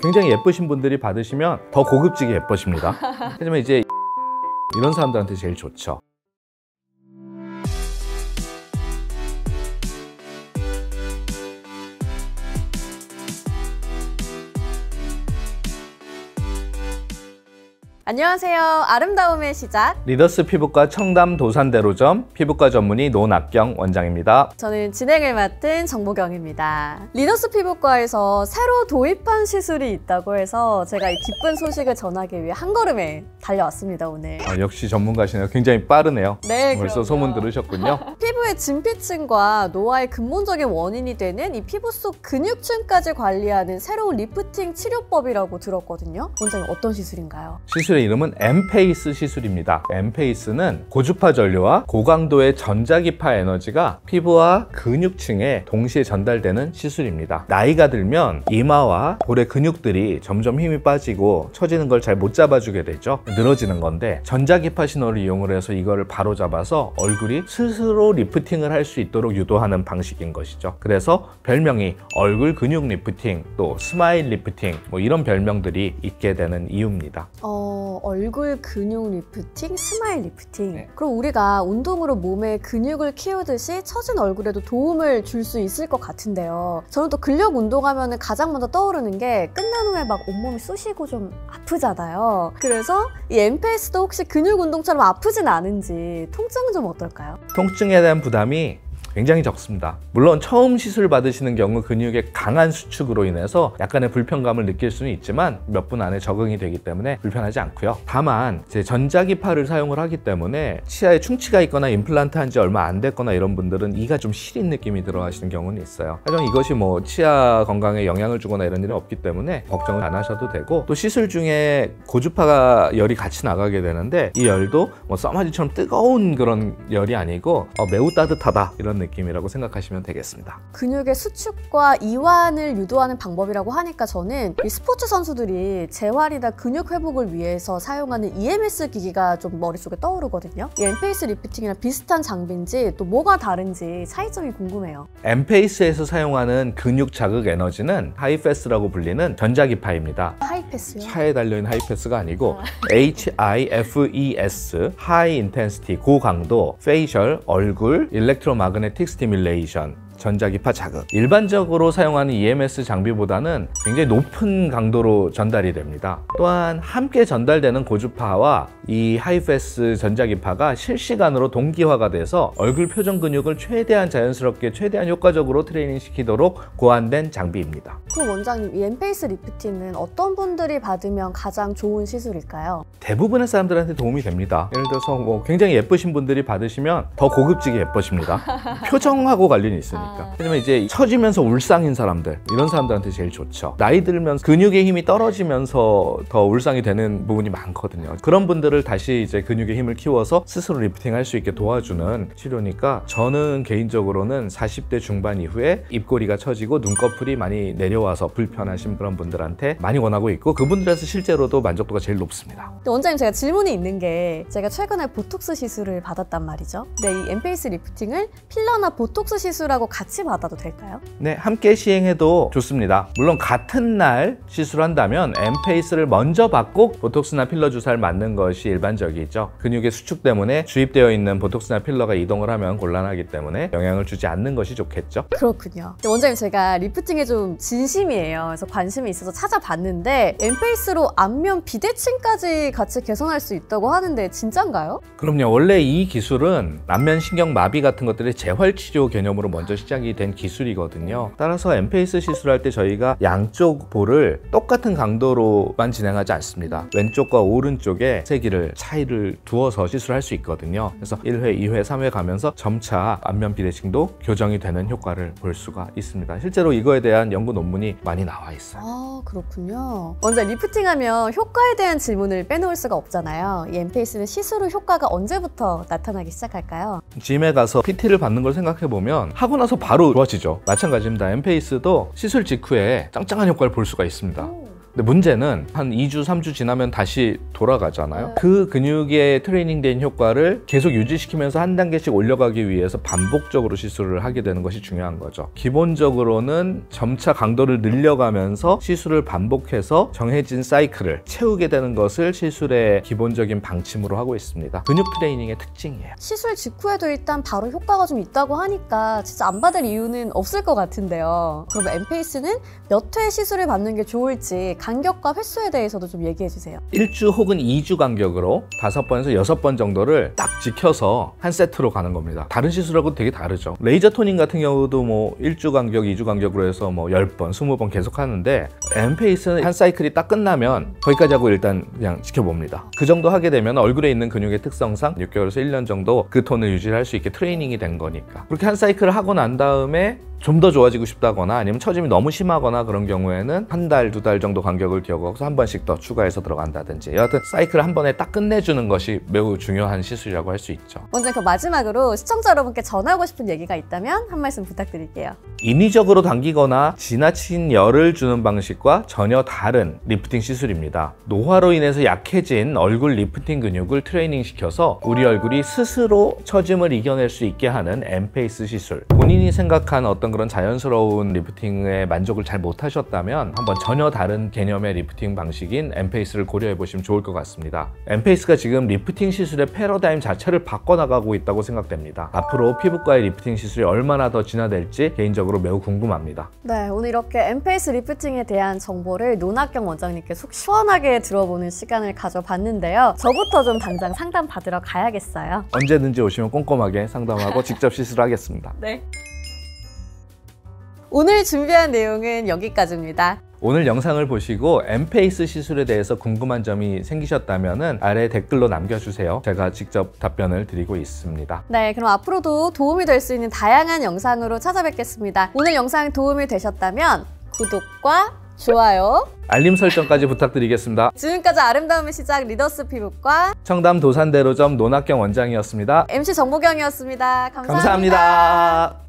굉장히 예쁘신 분들이 받으시면 더 고급지게 예뻐집니다. 하지만 이제 이런 사람들한테 제일 좋죠. 안녕하세요. 아름다움의 시작 리더스 피부과 청담 도산대로점 피부과 전문의 노낙경 원장입니다. 저는 진행을 맡은 정보경입니다. 리더스 피부과에서 새로 도입한 시술이 있다고 해서 제가 이 기쁜 소식을 전하기 위해 한 걸음에 달려왔습니다. 오늘. 역시 전문가시네요. 굉장히 빠르네요. 네, 벌써 그럼요. 소문 들으셨군요. 피부의 진피층과 노화의 근본적인 원인이 되는 이 피부 속 근육층까지 관리하는 새로운 리프팅 치료법이라고 들었거든요. 원장님, 어떤 시술인가요? 시술의 이름은 엠페이스 시술입니다. 엠페이스는 고주파 전류와 고강도의 전자기파 에너지가 피부와 근육층에 동시에 전달되는 시술입니다. 나이가 들면 이마와 볼의 근육들이 점점 힘이 빠지고 처지는 걸 잘 못 잡아주게 되죠. 늘어지는 건데 전자기파 신호를 이용을 해서 이거를 바로 잡아서 얼굴이 스스로 리프팅을 할 수 있도록 유도하는 방식인 것이죠. 그래서 별명이 얼굴 근육 리프팅, 또 스마일 리프팅, 뭐 이런 별명들이 있게 되는 이유입니다. 얼굴 근육 리프팅, 스마일 리프팅. 네. 그럼 우리가 운동으로 몸의 근육을 키우듯이 처진 얼굴에도 도움을 줄 수 있을 것 같은데요. 저는 또 근력 운동하면 가장 먼저 떠오르는 게 끝난 후에 막 온몸이 쑤시고 좀 아프잖아요. 그래서 이 엠페이스도 혹시 근육 운동처럼 아프진 않은지 통증은 좀 어떨까요? 통증에 대한 부담이 굉장히 적습니다. 물론 처음 시술 받으시는 경우 근육의 강한 수축으로 인해서 약간의 불편감을 느낄 수는 있지만 몇 분 안에 적응이 되기 때문에 불편하지 않고요. 다만 이제 전자기파를 사용을 하기 때문에 치아에 충치가 있거나 임플란트 한 지 얼마 안 됐거나 이런 분들은 이가 좀 시린 느낌이 들어 하시는 경우는 있어요. 하지만 이것이 뭐 치아 건강에 영향을 주거나 이런 일은 없기 때문에 걱정을 안 하셔도 되고, 또 시술 중에 고주파 열이 같이 나가게 되는데 이 열도 뭐 써마지처럼 뜨거운 그런 열이 아니고 매우 따뜻하다 이런 느낌이라고 생각하시면 되겠습니다. 근육의 수축과 이완을 유도하는 방법이라고 하니까 저는 이 스포츠 선수들이 재활이나 근육 회복을 위해서 사용하는 EMS 기기가 좀 머릿속에 떠오르거든요. 이 엠페이스 리프팅이랑 비슷한 장비인지 또 뭐가 다른지 차이점이 궁금해요. 엠페이스에서 사용하는 근육 자극 에너지는 하이패스라고 불리는 전자기파입니다. 하이패스요? 차에 달려있는 하이패스가 아니고 HIFES, 하이 인텐시티, 고강도, 페이셜, 얼굴, 일렉트로마그네틱 스티뮬레이션, 전자기파 자극. 일반적으로 사용하는 EMS 장비보다는 굉장히 높은 강도로 전달이 됩니다. 또한 함께 전달되는 고주파와 이 하이패스 전자기파가 실시간으로 동기화가 돼서 얼굴 표정 근육을 최대한 자연스럽게 최대한 효과적으로 트레이닝 시키도록 고안된 장비입니다. 그럼 원장님, 이 엠페이스 리프팅은 어떤 분들이 받으면 가장 좋은 시술일까요? 대부분의 사람들한테 도움이 됩니다. 예를 들어서 뭐 굉장히 예쁘신 분들이 받으시면 더 고급지게 예뻐집니다. 표정하고 관련이 있으니까. 하지만 이제 처지면서 울상인 사람들, 이런 사람들한테 제일 좋죠. 나이 들면 근육의 힘이 떨어지면서 더 울상이 되는 부분이 많거든요. 그런 분들을 다시 이제 근육의 힘을 키워서 스스로 리프팅 할 수 있게 도와주는 치료니까, 저는 개인적으로는 40대 중반 이후에 입꼬리가 처지고 눈꺼풀이 많이 내려와서 불편하신 그런 분들한테 많이 원하고 있고, 그분들에서 실제로도 만족도가 제일 높습니다. 원장님, 제가 질문이 있는 게, 제가 최근에 보톡스 시술을 받았단 말이죠. 근데 이 엠페이스 리프팅을 필러나 보톡스 시술하고 같이 받아도 될까요? 네, 함께 시행해도 좋습니다. 물론 같은 날 시술한다면 엠페이스를 먼저 받고 보톡스나 필러 주사를 맞는 것이 일반적이죠. 근육의 수축 때문에 주입되어 있는 보톡스나 필러가 이동을 하면 곤란하기 때문에 영향을 주지 않는 것이 좋겠죠. 그렇군요. 원장님, 제가 리프팅에 좀 진심이에요. 그래서 관심이 있어서 찾아봤는데 엠페이스로 안면 비대칭까지 같이 개선할 수 있다고 하는데 진짠가요? 그럼요. 원래 이 기술은 안면 신경 마비 같은 것들의 재활치료 개념으로 먼저 시작이 된 기술이거든요. 따라서 엠페이스 시술할 때 저희가 양쪽 볼을 똑같은 강도로만 진행하지 않습니다. 왼쪽과 오른쪽에 세기를 차이를 두어서 시술할 수 있거든요. 그래서 1회, 2회, 3회 가면서 점차 안면 비대칭도 교정이 되는 효과를 볼 수가 있습니다. 실제로 이거에 대한 연구 논문이 많이 나와 있어요. 아, 그렇군요. 먼저 리프팅하면 효과에 대한 질문을 빼놓을 수가 없잖아요. 이 엠페이스는 시술 후 효과가 언제부터 나타나기 시작할까요? 짐에 가서 PT를 받는 걸 생각해보면 하고 나서 바로 좋아지죠. 마찬가지입니다. 엠페이스도 시술 직후에 짱짱한 효과를 볼 수가 있습니다. 근데 문제는 한 2주, 3주 지나면 다시 돌아가잖아요. 그 근육의 트레이닝된 효과를 계속 유지시키면서 한 단계씩 올려가기 위해서 반복적으로 시술을 하게 되는 것이 중요한 거죠. 기본적으로는 점차 강도를 늘려가면서 시술을 반복해서 정해진 사이클을 채우게 되는 것을 시술의 기본적인 방침으로 하고 있습니다. 근육 트레이닝의 특징이에요. 시술 직후에도 일단 바로 효과가 좀 있다고 하니까 진짜 안 받을 이유는 없을 것 같은데요. 그럼 엠페이스는 몇 회 시술을 받는 게 좋을지 간격과 횟수에 대해서도 좀 얘기해 주세요. 1주 혹은 2주 간격으로 5번에서 6번 정도를 딱 지켜서 한 세트로 가는 겁니다. 다른 시술하고 되게 다르죠. 레이저 토닝 같은 경우도 뭐 1주 간격, 2주 간격으로 해서 뭐 10번, 20번 계속 하는데 엠페이스는 한 사이클이 딱 끝나면 거기까지 하고 일단 그냥 지켜봅니다. 그 정도 하게 되면 얼굴에 있는 근육의 특성상 6개월에서 1년 정도 그 톤을 유지할 수 있게 트레이닝이 된 거니까. 그렇게 한 사이클을 하고 난 다음에 좀 더 좋아지고 싶다거나 아니면 처짐이 너무 심하거나 그런 경우에는 한 달, 2달 정도 간격을 기억하고서 한 번씩 더 추가해서 들어간다든지 여하튼 사이클 한 번에 딱 끝내주는 것이 매우 중요한 시술이라고 할 수 있죠. 먼저 그 마지막으로 시청자 여러분께 전하고 싶은 얘기가 있다면 한 말씀 부탁드릴게요. 인위적으로 당기거나 지나친 열을 주는 방식과 전혀 다른 리프팅 시술입니다. 노화로 인해서 약해진 얼굴 리프팅 근육을 트레이닝 시켜서 우리 얼굴이 스스로 처짐을 이겨낼 수 있게 하는 엠페이스 시술. 본인이 생각한 어떤 그런 자연스러운 리프팅에 만족을 잘 못하셨다면 한번 전혀 다른 개념의 리프팅 방식인 엠페이스를 고려해 보시면 좋을 것 같습니다. 엠페이스가 지금 리프팅 시술의 패러다임 자체를 바꿔나가고 있다고 생각됩니다. 앞으로 피부과의 리프팅 시술이 얼마나 더 진화될지 개인적으로 매우 궁금합니다. 네, 오늘 이렇게 엠페이스 리프팅에 대한 정보를 노낙경 원장님께 속 시원하게 들어보는 시간을 가져봤는데요. 저부터 좀 당장 상담 받으러 가야겠어요. 언제든지 오시면 꼼꼼하게 상담하고 직접 시술하겠습니다. 네. 오늘 준비한 내용은 여기까지입니다. 오늘 영상을 보시고 엠페이스 시술에 대해서 궁금한 점이 생기셨다면 아래 댓글로 남겨주세요. 제가 직접 답변을 드리고 있습니다. 네, 그럼 앞으로도 도움이 될 수 있는 다양한 영상으로 찾아뵙겠습니다. 오늘 영상 도움이 되셨다면 구독과 좋아요, 알림 설정까지 부탁드리겠습니다. 지금까지 아름다움의 시작 리더스 피부과 청담 도산대로점 노낙경 원장이었습니다. MC 정보경이었습니다. 감사합니다. 감사합니다.